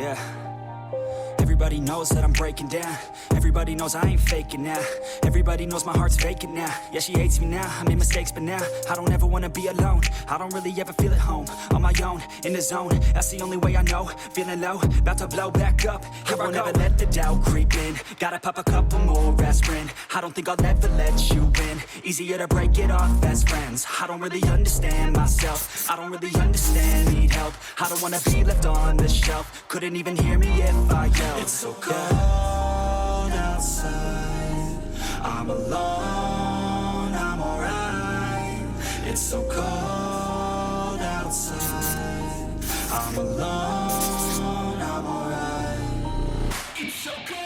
Yeah. Everybody knows that I'm breaking down. Everybody knows I ain't faking now. Everybody knows my heart's vacant now. Yeah, she hates me now, I made mistakes but now I don't ever wanna be alone. I don't really ever feel at home. On my own, in the zone, that's the only way I know. Feeling low, about to blow back up. Here I won't ever let the doubt creep in. Gotta pop a couple more aspirin. I don't think I'll ever let you in. Easier to break it off as friends. I don't really understand myself. I don't really understand, need help. I don't wanna be left on the shelf. Couldn't even hear me if I yelled. It's so cold outside. I'm alone, I'm alright. It's so cold outside. I'm alone, I'm alright. It's so cold.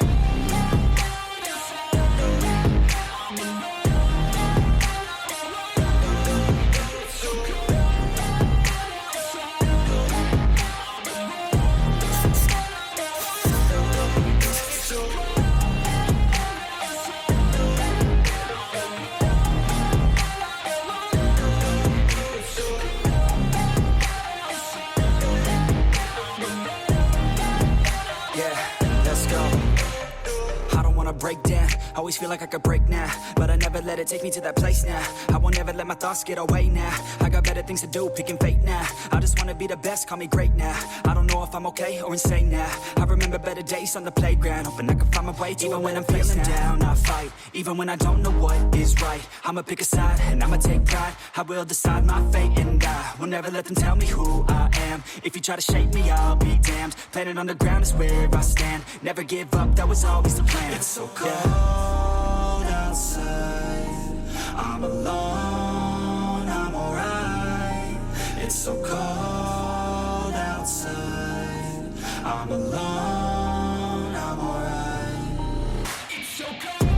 Break down, always feel like I could break now, but I never let it take me to that place now. I won't ever let my thoughts get away now. I got better things to do, picking fate now. I just wanna be the best, call me great now. I don't know if I'm okay or insane now. I remember better days on the playground, hoping I can find my way to even when I'm feeling down, I fight. Even when I don't know what is right, I'ma pick a side and I'ma take pride. I will decide my fate and I will never let them tell me who I am. If you try to shape me, I'll be damned. Planet on the ground is where I stand. Never give up, that was always the plan. It's so cold outside. I'm alone, I'm alright. It's so cold outside. I'm alone, I'm alright. It's so cold.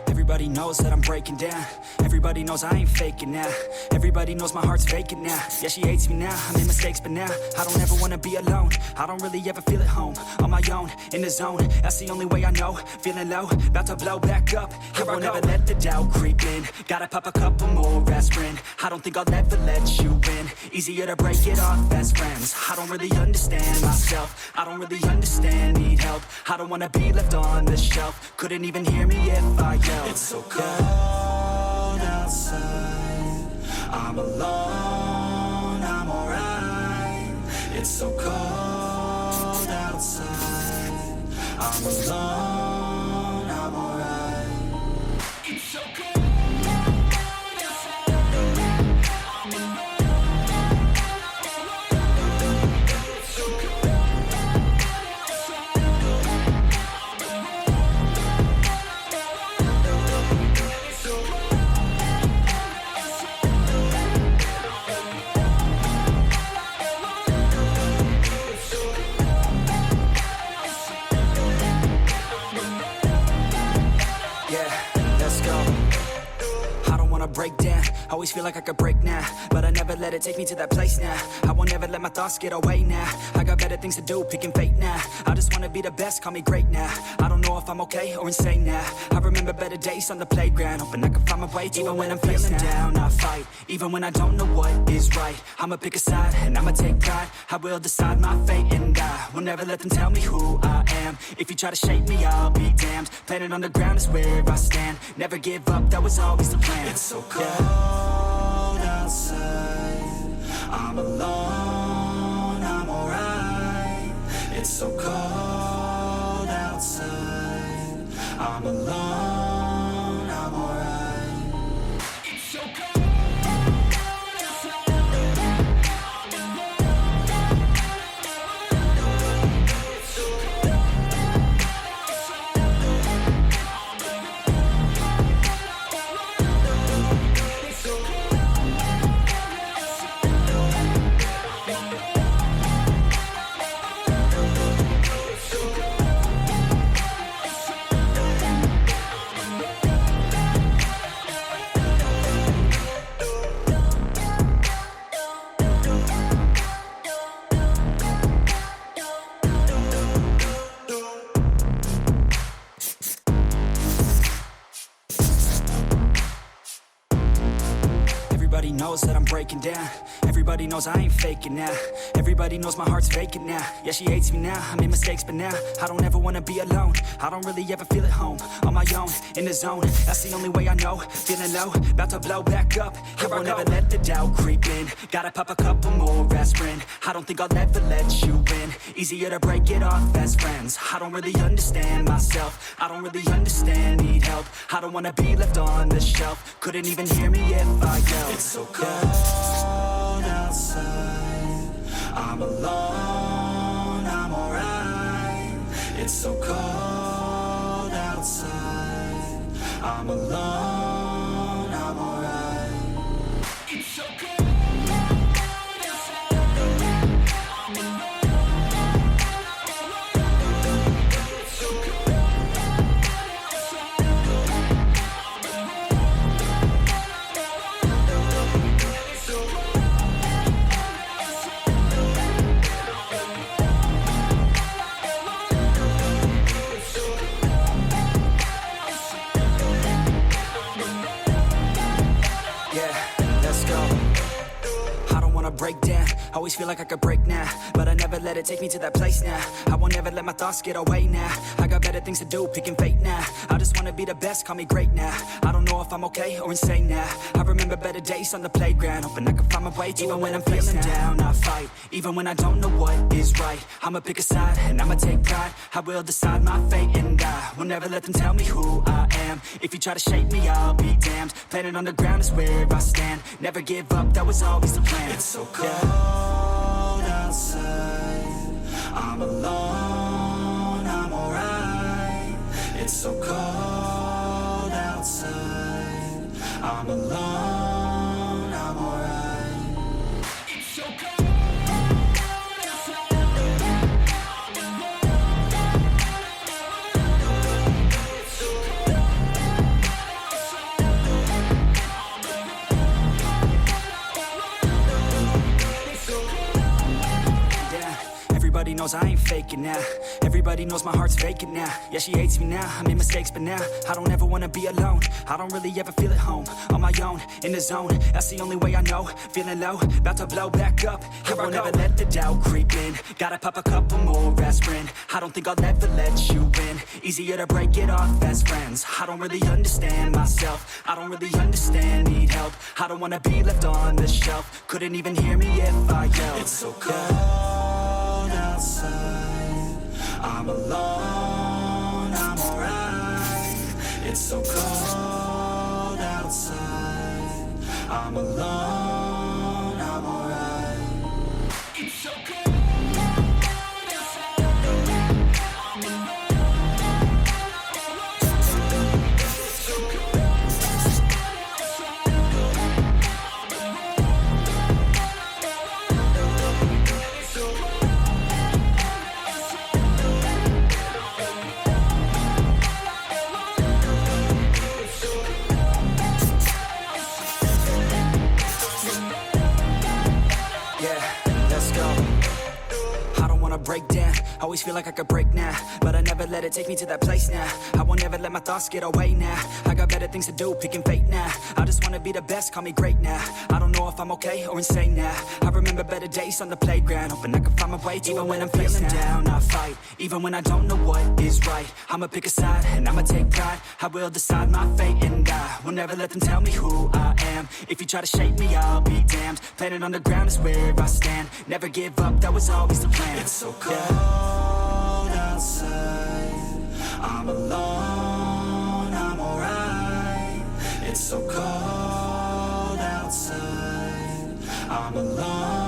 Everybody knows that I'm breaking down. Everybody knows I ain't faking now. Everybody knows my heart's vacant now. Yeah, she hates me now, I made mistakes but now I don't ever wanna be alone. I don't really ever feel at home. On my own, in the zone, that's the only way I know. Feeling low, about to blow back up. Here I won't ever let the doubt creep in. Gotta pop a couple more aspirin. I don't think I'll ever let you in. Easier to break it off as friends. I don't really understand myself. I don't really understand, need help. I don't wanna be left on the shelf. Couldn't even hear me if I yelled. It's so cold outside. I'm alone, I'm alright. It's so cold outside. I'm alone, I'm alright. It's so cold. Break down, always feel like I could break now, but I never let it take me to that place now. I won't ever let my thoughts get away now. I got better things to do, picking fate now. I just wanna be the best, call me great now. I don't know if I'm okay or insane now. I remember better days on the playground, hoping I can find my way to even when I'm feeling down, I fight. Even when I don't know what is right, I'ma pick a side and I'ma take pride. I will decide my fate and I will never let them tell me who I am. If you try to shape me, I'll be damned. Planet on the ground is where I stand. Never give up, that was always the plan. It's so cold outside. I'm alone, I'm alright. It's so cold outside. I'm alone, I'm alright. It's so cold. It's that I'm breaking down. Everybody knows I ain't faking now. Everybody knows my heart's vacant now. Yeah, she hates me now, I made mistakes but now I don't ever wanna be alone. I don't really ever feel at home. On my own, in the zone, that's the only way I know. Feeling low, about to blow back up. I won't ever let the doubt creep in. Gotta pop a couple more aspirin. I don't think I'll ever let you in. Easier to break it off as friends. I don't really understand myself. I don't really understand, need help. I don't wanna be left on the shelf. Couldn't even hear me if I yelled. It's so cold outside, I'm alone, I'm alright. It's so cold outside, I'm alone, I'm alright. It's so cold outside, I'm alone, it's so cold outside, break down, always feel like I could break now, but I never let it take me to that place now. I won't ever let my thoughts get away now. I got better things to do, picking fate now. I just wanna be the best, call me great now. I don't know if I'm okay or insane now. I remember better days on the playground, hoping I can find my way. Even when I'm feeling down, I fight. Even when I don't know what is right, I'ma pick a side and I'ma take pride. I will decide my fate and I will never let them tell me who I am. If you try to shake me, I'll be damned. Planet on the ground is where I stand. Never give up, that was always the plan. It's so cold outside, I'm alone, I'm alright. It's so cold outside, I'm alone, I'm alright. It's so cold outside, I'm alone, it's so cold outside, everybody knows I ain't faking now. Everybody knows my heart's vacant now. Yeah, she hates me now, I made mistakes but now I don't ever wanna be alone. I don't really ever feel at home. On my own, in the zone, that's the only way I know. Feeling low, about to blow back up. I won't ever let the doubt creep in. Gotta pop a couple more aspirin. I don't think I'll ever let you in. Easier to break it off as friends. I don't really understand myself. I don't really understand, need help. I don't wanna be left on the shelf. Couldn't even hear me if I yelled. It's so cold outside, I'm alone, I'm alright. It's so cold outside, I'm alone, I'm alright. It's so cold outside, I'm alone. It's so cold outside, I'm alone. It's so cold. Break down, always feel like I could break now, but I never let it take me to that place now. I won't ever let my thoughts get away now. I got better things to do, picking fate now. I just wanna be the best, call me great now. I don't know if I'm okay or insane now. I remember better days on the playground, hoping I can find my way. Even when I'm feeling down, I fight. Even when I don't know what is right, I'ma pick a side and I'ma take pride. I will decide my fate and I will never let them tell me who I am. If you try to shake me, I'll be damned. Planet on the ground is where I stand. Never give up, that was always the plan. It's so cold outside, I'm alone, I'm alright. It's so cold outside, I'm alone.